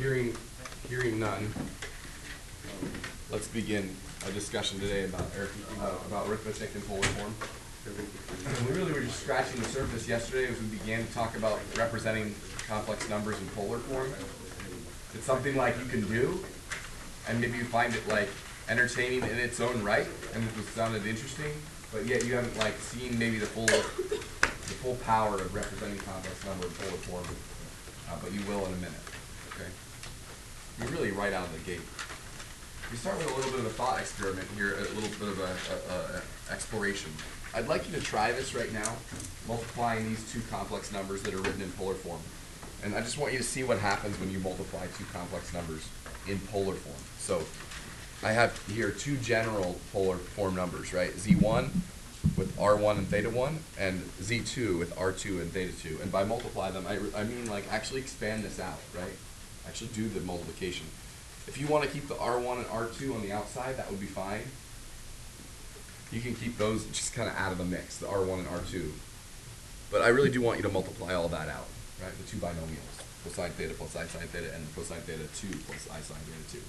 Hearing none, let's begin a discussion today about arithmetic in polar form. We really were just scratching the surface yesterday as we began to talk about representing complex numbers in polar form. It's something like you can do, and maybe you find it like entertaining in its own right, and it sounded interesting, but yet you haven't like seen maybe the full power of representing complex number in polar form, but you will in a minute. Okay. You're really right out of the gate. We start with a little bit of a thought experiment here, a little bit of a exploration. I'd like you to try this right now, multiplying these two complex numbers that are written in polar form. And I just want you to see what happens when you multiply two complex numbers in polar form. So I have here two general polar form numbers, right? Z1 with R1 and theta 1, and Z2 with R2 and theta 2. And by multiply them, I mean like actually expand this out, right? Actually do the multiplication. If you want to keep the R1 and R2 on the outside, that would be fine. You can keep those just kind of out of the mix, the R1 and R2. But I really do want you to multiply all that out, right? The two binomials, cosine theta plus I sine theta, and cosine theta 2 plus I sine theta 2.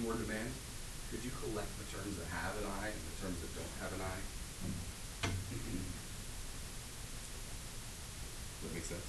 More demand. Could you collect the terms that have an I and the terms that don't have an I? That makes sense.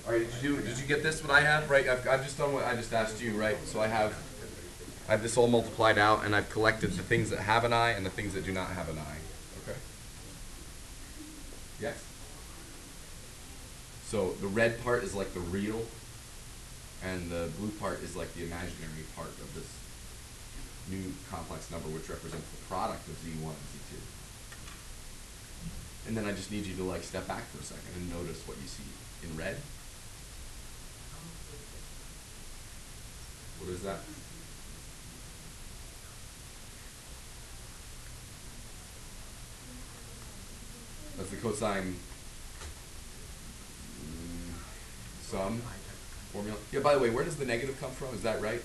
All right, did you get this, what I have, right? I've just done what I just asked you, right? So I have this all multiplied out, and I've collected the things that have an I and the things that do not have an I. Okay? Yes? So the red part is like the real, and the blue part is like the imaginary part of this new complex number, which represents the product of Z1 and Z2. And then I just need you to like step back for a second and notice what you see in red. What is that? That's the cosine sum formula. Yeah, by the way, where does the negative come from? Is that right?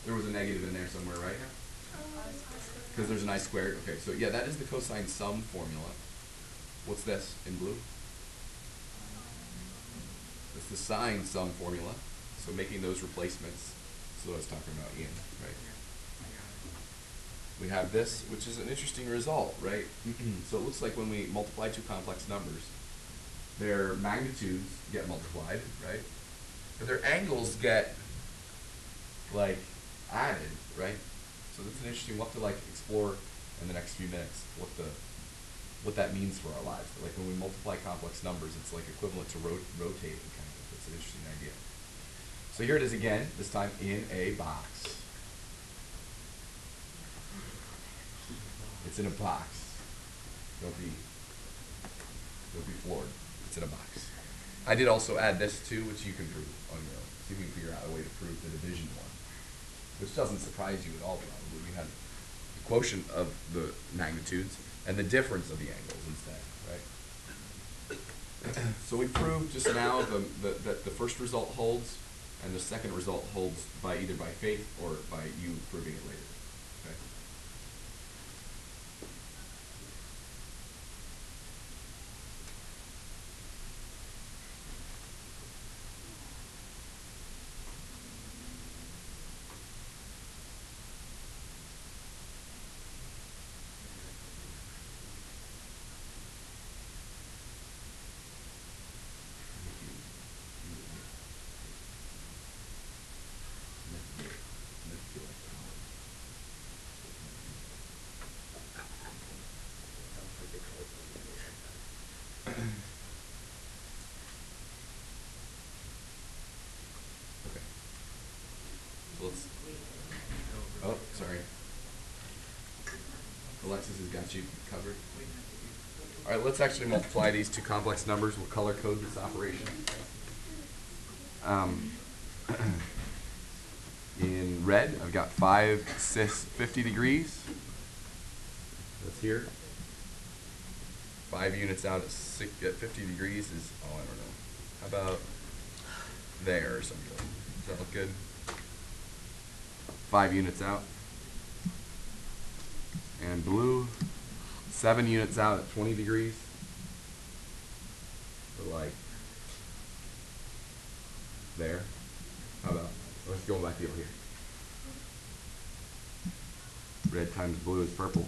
There was a negative in there somewhere, right? Because there's an I squared. Okay, so yeah, that is the cosine sum formula. What's this in blue? It's the sine sum formula. So making those replacements. So I was talking about Ian, right? We have this, which is an interesting result, right? So it looks like when we multiply two complex numbers, their magnitudes get multiplied, right? But their angles get like added, right? So So that's an interesting, we'll have to like explore in the next few minutes what that means for our lives. But like when we multiply complex numbers, it's like equivalent to rotating kind of. It's an interesting idea. So here it is again, this time in a box. It's in a box. Don't be floored. It's in a box. I did also add this too, which you can prove on your own. See if we can figure out a way to prove the division one, which doesn't surprise you at all probably. We had the quotient of the magnitudes and the difference of the angles instead, right? So we proved just now that the first result holds, and the second result holds by either by faith or by you proving it later. Okay? Oh, sorry. Alexis has got you covered. All right, let's actually multiply these two complex numbers. We'll color code this operation. In red, I've got 5 cis 50 degrees. That's here. 5 units out at 50 degrees is, oh, I don't know. How about there or something? Does that look good? 5 units out. And blue, 7 units out at 20 degrees. So like there. How about, let's go back over here. Red times blue is purple.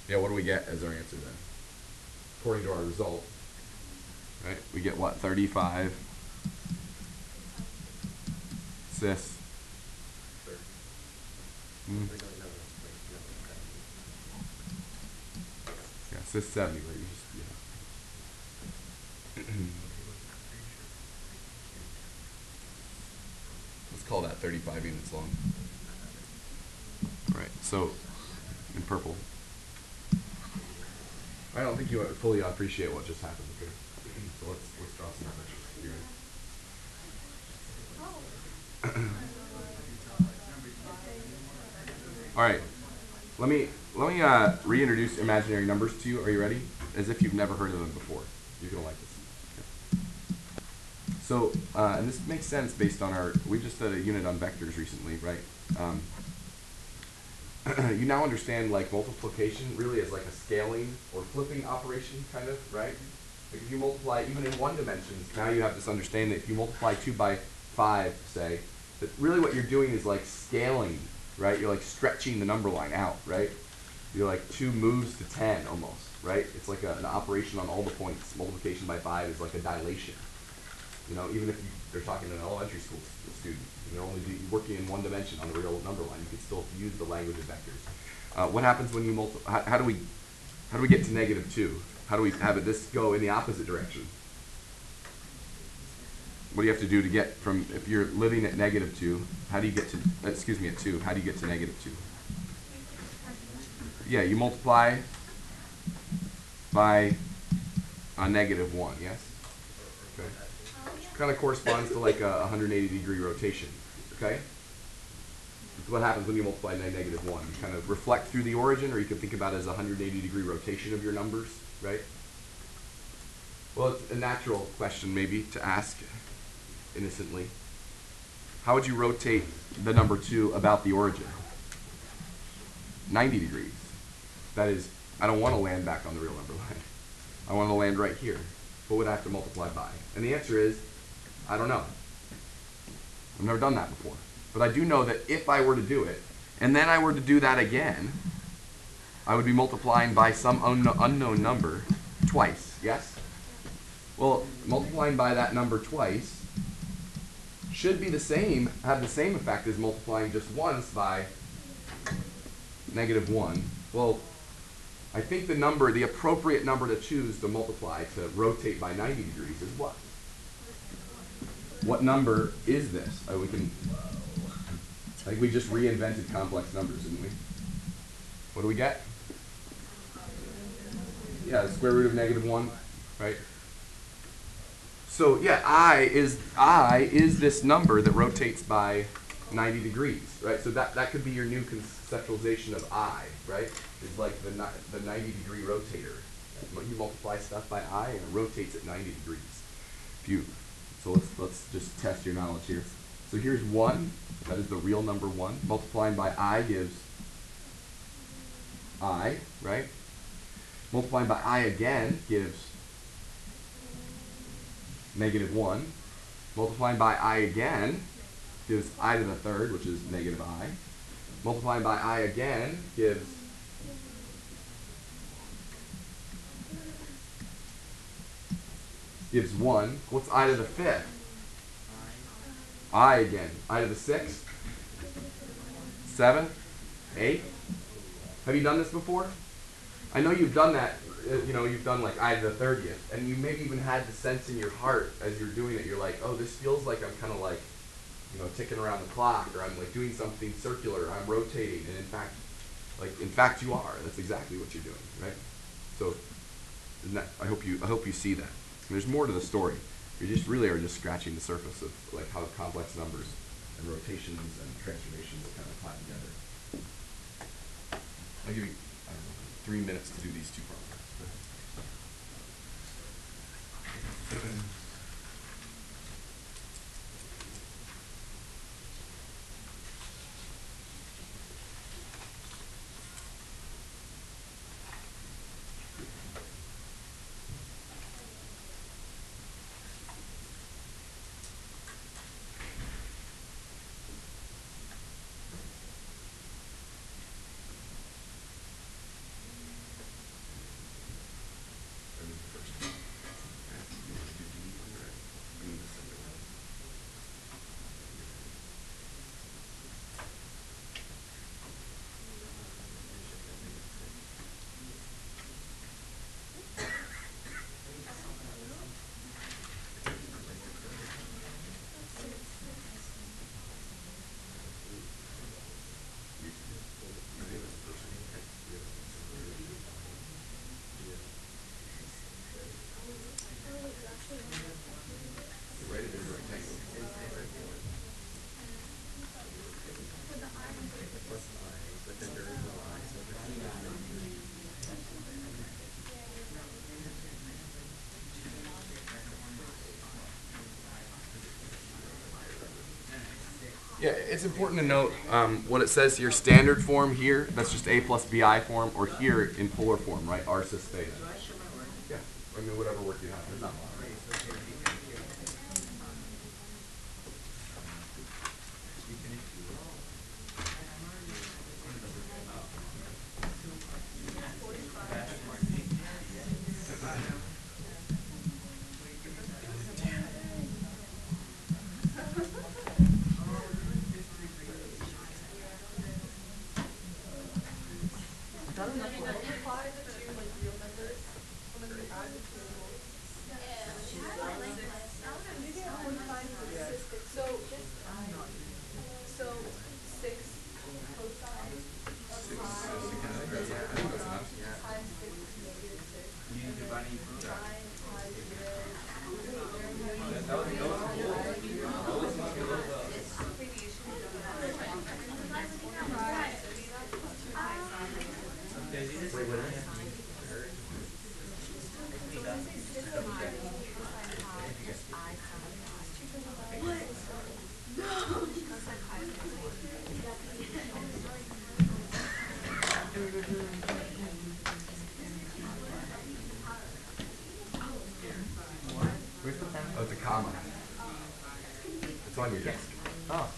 Yeah, what do we get as our answer then? According to our result, right? We get what, 35 cis. Yeah, cis 70, right? You just, yeah. Let's call that 35 units long. Right, so in purple. I don't think you fully appreciate what just happened. Okay. So let's draw some pictures. All right. Let me reintroduce imaginary numbers to you. Are you ready? As if you've never heard of them before. You're gonna like this. Okay. So, and this makes sense based on we just did a unit on vectors recently, right? You now understand like multiplication really as like a scaling or flipping operation, kind of, right? Like if you multiply even in one dimension, now you have this understanding that if you multiply 2 by 5, say, that really what you're doing is like scaling, right? You're like stretching the number line out, right? You're like 2 moves to 10 almost, right? It's like an operation on all the points. Multiplication by 5 is like a dilation. You know, even if they're talking to an elementary school student, you're only working in one dimension on the real number line, you can still use the language of vectors. What happens when you multiply? How do we get to -2? How do we have this go in the opposite direction? What do you have to do to get from, if you're living at -2, how do you get to, excuse me, at 2, how do you get to -2? Yeah, you multiply by a -1, yes? Okay. Kind of corresponds to like a 180-degree rotation, okay? That's what happens when you multiply by -1. You kind of reflect through the origin, or you can think about it as a 180-degree rotation of your numbers, right? Well, it's a natural question maybe to ask innocently. How would you rotate the number 2 about the origin? 90 degrees. That is, I don't want to land back on the real number line. I want to land right here. What would I have to multiply by? And the answer is, I don't know. I've never done that before. But I do know that if I were to do it, and then I were to do that again, I would be multiplying by some unknown number twice, yes? Well, multiplying by that number twice should be the same, have the same effect as multiplying just once by -1. Well, I think the appropriate number to choose to multiply to rotate by 90 degrees is what? What number is this? We just reinvented complex numbers, didn't we? What do we get? Yeah, the square root of -1, right? So yeah, I is this number that rotates by 90 degrees, right? So that could be your new conceptualization of I, right? It's like the 90-degree rotator. You multiply stuff by I and it rotates at 90 degrees. So let's just test your knowledge here. So here's 1, that is the real number 1. Multiplying by I gives I, right? Multiplying by I again gives -1. Multiplying by I again gives I to the third, which is -I. Multiplying by I again gives gives 1. What's I to the 5th? I again. I to the 6th? 7th? 8th? Have you done this before? I know you've done that. You've done like I to the 30th, and you maybe even had the sense in your heart as you're doing it. You're like, oh, this feels like I'm kind of like, ticking around the clock, or I'm like doing something circular. I'm rotating, and in fact, you are. That's exactly what you're doing, right? So, I hope you see that. And there's more to the story. You just really are just scratching the surface of like how complex numbers and rotations and transformations kind of tie together. I'll give you 3 minutes to do these two problems. Yeah, it's important to note what it says here. Standard form here, that's just a plus bi form, or here in polar form, right? R sus theta. Yeah, whatever work you have. There's not a lot. Oh, it's a comma. It's on your desk. Oh.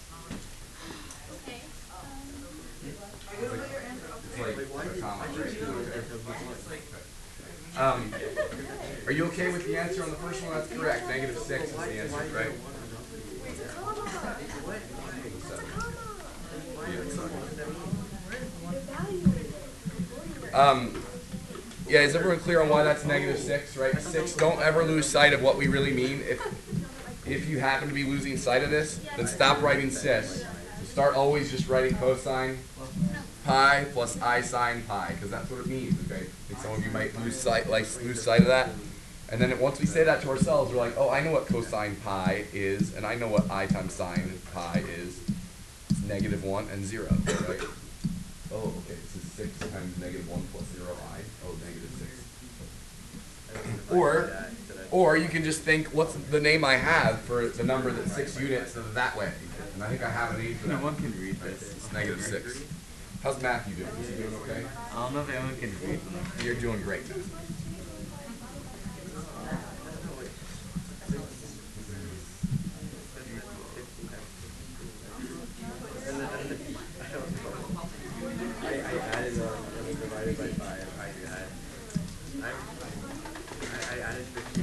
It's like a comma, right? Are you okay with the answer on the first one? That's correct. -6 is the answer, right? Yeah, is everyone clear on why that's -6, right? 6, don't ever lose sight of what we really mean. If you happen to be losing sight of this, then stop writing cis. Start always just writing cosine pi plus I sine pi, because that's what it means, okay? I think some of you might lose sight of that. And then once we say that to ourselves, we're like, oh, I know what cosine pi is, and I know what I times sine pi is. It's -1 and 0, right? Oh, okay, this is 6 times -1 plus 0i. Oh, -6. Or you can just think, what's the name I have for the number that's 6 units that way? And I think I have a name for that. No one can read this. It's -6. How's Matthew doing? Is he doing okay? I don't know if anyone can read them. You're doing great, Matthew.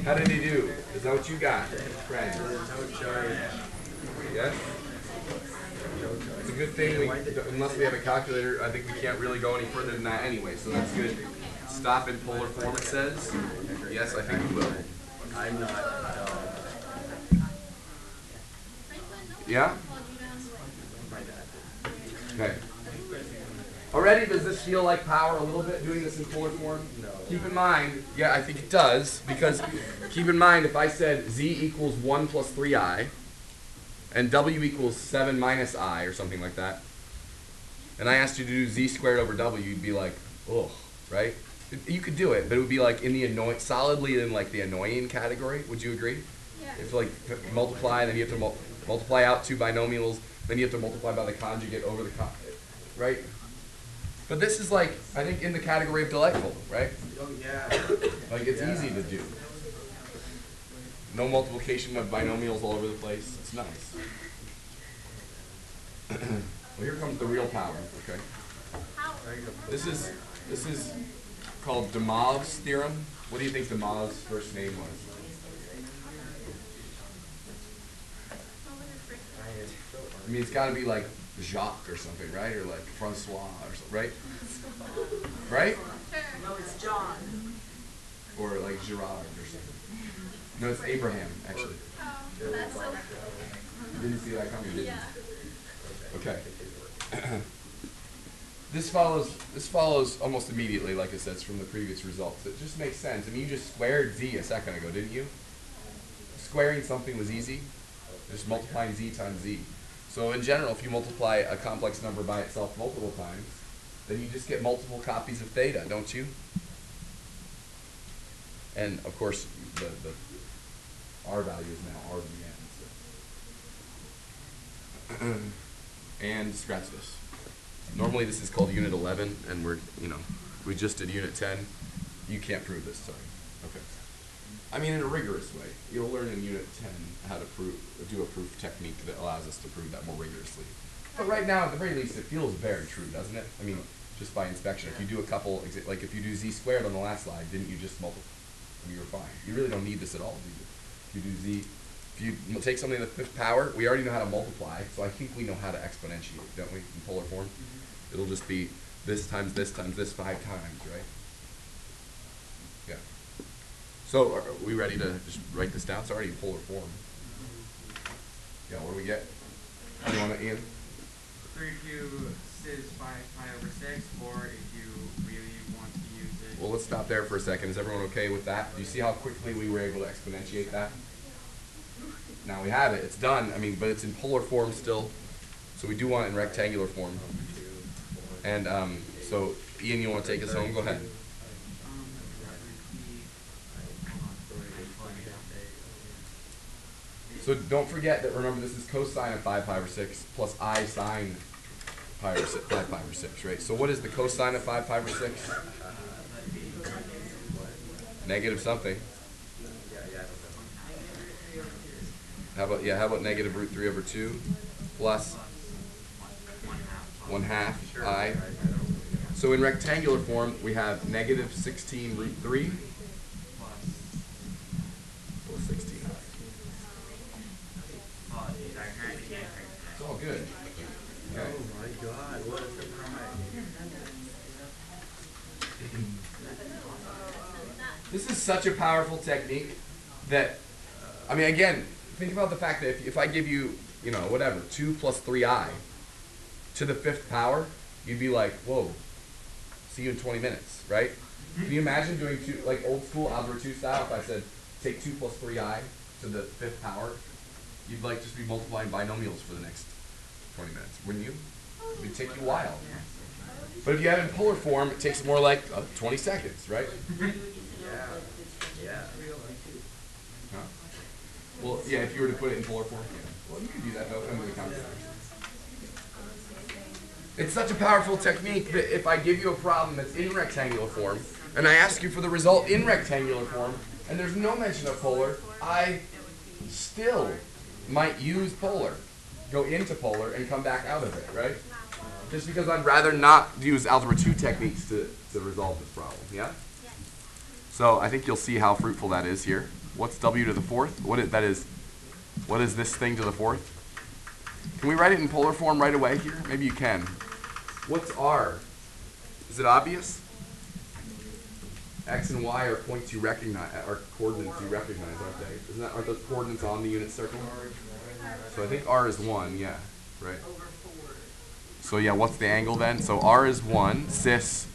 How did he do? Is that what you got, friend? Yes? It's a good thing, unless we have a calculator, I think we can't really go any further than that anyway, so that's good. Stop in polar form, it says. Yes, I think we will. I'm not. Yeah? Okay. Already, does this feel like power a little bit, doing this in polar form? No. Keep in mind, yeah, I think it does, because keep in mind, if I said z equals 1 plus 3i, and w equals 7 minus I, or something like that, and I asked you to do z squared over w, you'd be like, ugh, right? You could do it, but it would be like in the solidly in like the annoying category. Would you agree? Yeah. If like multiply, then you have to multiply out two binomials, then you have to multiply by the conjugate over the right? But this is like, I think, in the category of delightful, right? Oh, yeah. Like, it's easy to do. No multiplication of binomials all over the place. It's nice. Well, here comes the real power, okay? This is called Dimov's Theorem. What do you think Dimov's first name was? I mean, it's got to be like Jacques or something, right? Or like Francois or something, right? Right? No, it's John. Or like Gerard or something. No, it's Abraham, actually. Oh, that's so cool. You didn't see that coming, did you? Yeah. Okay. This follows almost immediately, like it says, from the previous results. It just makes sense. I mean, you just squared z a second ago, didn't you? Squaring something was easy. Just multiplying z times z. So in general, if you multiply a complex number by itself multiple times, then you just get multiple copies of theta, don't you? And of course, the r value is now r to the n. So. And scratch this. Normally this is called Unit 11, and we just did Unit 10. You can't prove this, sorry. Okay. I mean, in a rigorous way. You'll learn in Unit 10 how to do a proof technique that allows us to prove that more rigorously. But right now, at the very least, it feels very true, doesn't it? I mean, just by inspection. If you do a couple, like if you do z squared on the last slide, didn't you just multiply? I mean, you're fine. You really don't need this at all, do you? If you do z, if you take something to the 5th power, we already know how to multiply, so I think we know how to exponentiate, don't we, in polar form? It'll just be this times this times this 5 times, right? Yeah. So, are we ready to just write this down? It's already in polar form. Yeah, what do we get? Do you want to, Ian? 32 cis 5 pi over 6, or if you really want to use it. Well, let's stop there for a second. Is everyone okay with that? Do you see how quickly we were able to exponentiate that? Now we have it. It's done. I mean, but it's in polar form still. So we do want it in rectangular form. And so, Ian, you want to take us home? Go ahead. So don't forget that, remember, this is cosine of 5 pi over 6 plus I sine 5 pi over 6, right? So what is the cosine of 5 pi over 6? Negative something. How about negative root 3 over 2 plus 1/2 I. So in rectangular form, we have negative 16 root 3 plus 16 I. So This is such a powerful technique that, I mean, again, think about the fact that if I give you, you know, whatever, 2 plus 3i to the 5th power, you'd be like, whoa, see you in 20 minutes, right? Can you imagine doing like old school algebra 2 style, if I said take 2 plus 3i to the 5th power, you'd like just be multiplying binomials for the next 20 minutes, wouldn't you? It would take you a while. But if you have it in polar form, it takes more like 20 seconds, right? Huh? Well, yeah, if you were to put it in polar form, yeah. Well, you could do that though, under the calculator. It's such a powerful technique that if I give you a problem that's in rectangular form, and I ask you for the result in rectangular form, and there's no mention of polar, I still might use polar, go into polar, and come back out of it, right? Just because I'd rather not use algebra 2 techniques to resolve this problem, yeah? So I think you'll see how fruitful that is here. What's w to the 4th? What is this thing to the 4th? Can we write it in polar form right away here? Maybe you can. What's r? Is it obvious? X and y are points you recognize, are coordinates you recognize, aren't they? Aren't those coordinates on the unit circle? So I think r is 1, yeah, right? So yeah, what's the angle then? So r is 1, cis.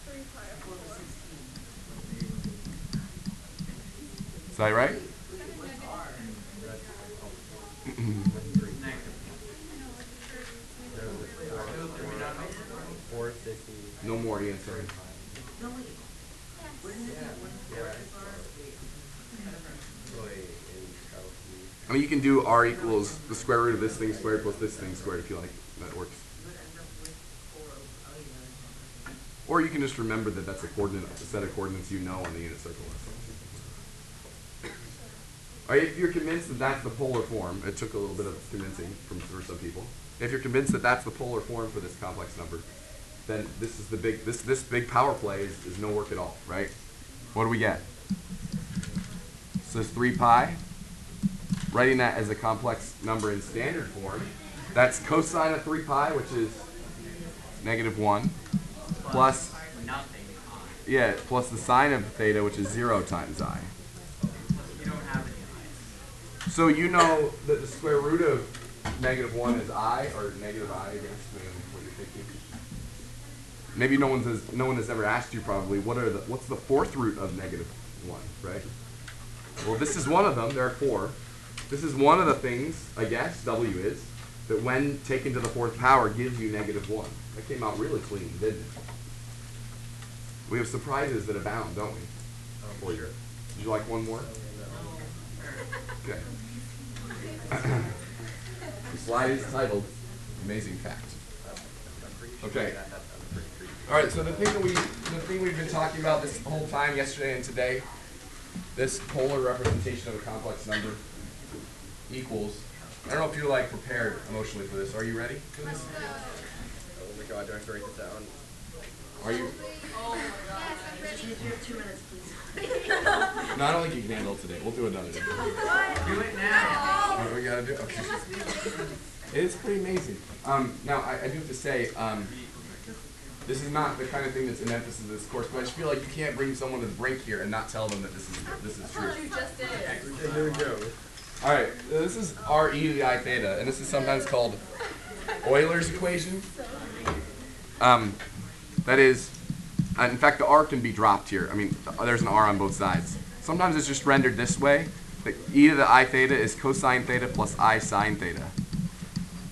Is that right? No more, Ian, sorry. I mean, you can do r equals the square root of this thing squared plus this thing squared if you like. That works. Or you can just remember that that's a set of coordinates you know on the unit circle. All right, if you're convinced that that's the polar form, it took a little bit of convincing for some people. If you're convinced that that's the polar form for this complex number, then this is the big this big power play is no work at all, right? What do we get? So it's 3 pi. Writing that as a complex number in standard form, that's cosine of 3 pi, which is -1, plus nothing. yeah, plus the sine of theta, which is 0 times I. You don't have any I. So you know that the square root of -1 is I, or negative I, I guess, depending on what you're thinking. Maybe no one has ever asked you probably what's the 4th root of -1, right? Well, this is one of them. There are 4. This is one of the things, I guess, W is, that when taken to the 4th power gives you -1. That came out really clean, didn't it? We have surprises that abound, don't we? For you. Would you like one more? Okay. The slide is titled Amazing Fact. Okay. All right, so the thing we've been talking about this whole time, yesterday and today, this polar representation of a complex number equals, I don't know if you're like prepared emotionally for this. Are you ready for this? Oh my god, do I have to write this down? Are you? Oh my god. Just give me 2 minutes, please. No, I don't think you can handle it today. We'll do it another day. Do it now. What we gotta do? Okay. It's pretty amazing. Now, I do have to say, this is not the kind of thing that's an emphasis of this course, but I just feel like you can't bring someone to the brink here and not tell them that this is true. You just did. Okay, here we go. All right, this is r e to the I theta, and this is sometimes called Euler's equation. That is, in fact, the r can be dropped here. I mean, there's an r on both sides. Sometimes it's just rendered this way. That e to the I theta is cosine theta plus I sine theta.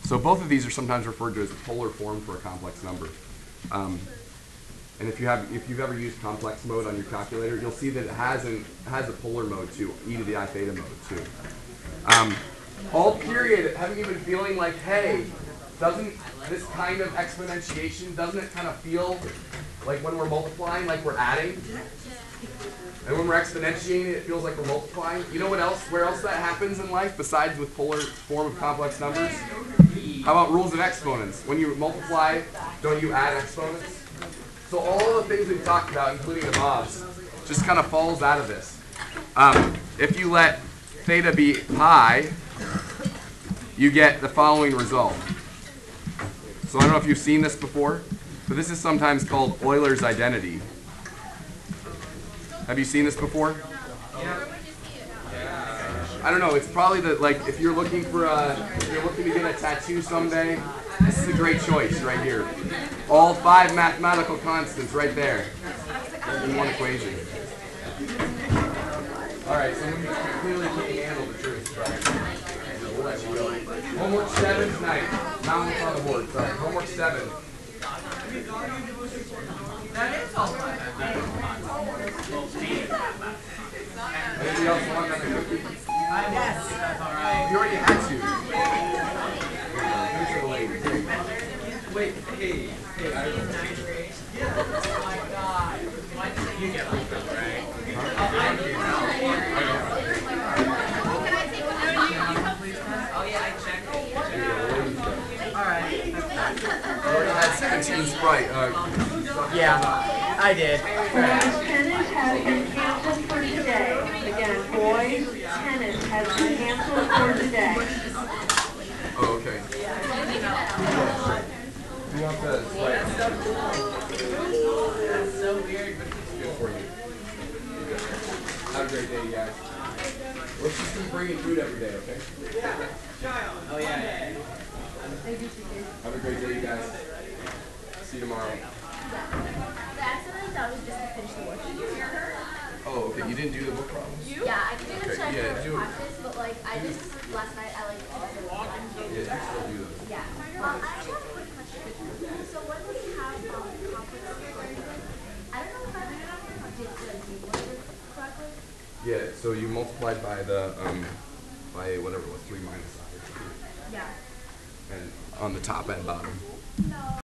So both of these are sometimes referred to as the polar form for a complex number. And if you've ever used complex mode on your calculator, you'll see that it has a polar mode too, e to the I theta mode too. All period, haven't you been feeling like, hey, doesn't this kind of exponentiation, doesn't it kind of feel like when we're multiplying, like we're adding? And when we're exponentiating, it feels like we're multiplying. You know what else? Where else that happens in life besides with polar form of complex numbers? How about rules of exponents? When you multiply, don't you add exponents? So all the things we've talked about, including the mobs, just kind of falls out of this. If you let theta be pi, you get the following result. So I don't know if you've seen this before, but this is sometimes called Euler's identity. Have you seen this before? I don't know. It's probably the if you're looking for if you're looking to get a tattoo someday, this is a great choice right here. All 5 mathematical constants right there in one equation. All right, so we clearly can't handle the truth. Right? We'll let you go. Homework 7 tonight. Not what's on the board. Sorry. Homework 7. That is all right. Anybody else want another cookie? Yes, that's all right. You already had to. Finish the ladies. Wait, hey, oh my God. Why did you get like that, right? Oh yeah, I checked. All right. You already had 17 Sprite. Yeah, I did. Tennis has been canceled for today. Again, boys, tennis has been canceled for today. Oh, okay. Who wants the Sprite? That's so weird, but It's good for you. Have a great day, you guys. Let's just keep bringing food every day, okay? oh yeah. Have a great day, you guys. See you tomorrow. The accident that was just to finish the worksheet. Oh, okay. You didn't do the book problems? Yeah, I can do the Okay, check yeah, for do it. practice, but like I just last night I like also Yeah, you still do those. yeah. I actually have a quick question. So when we have complex equations, I don't know if I did the numerator correctly. Yeah, so you multiplied by the by whatever it was, 3 minus I or something. Yeah. And on the top and bottom. No.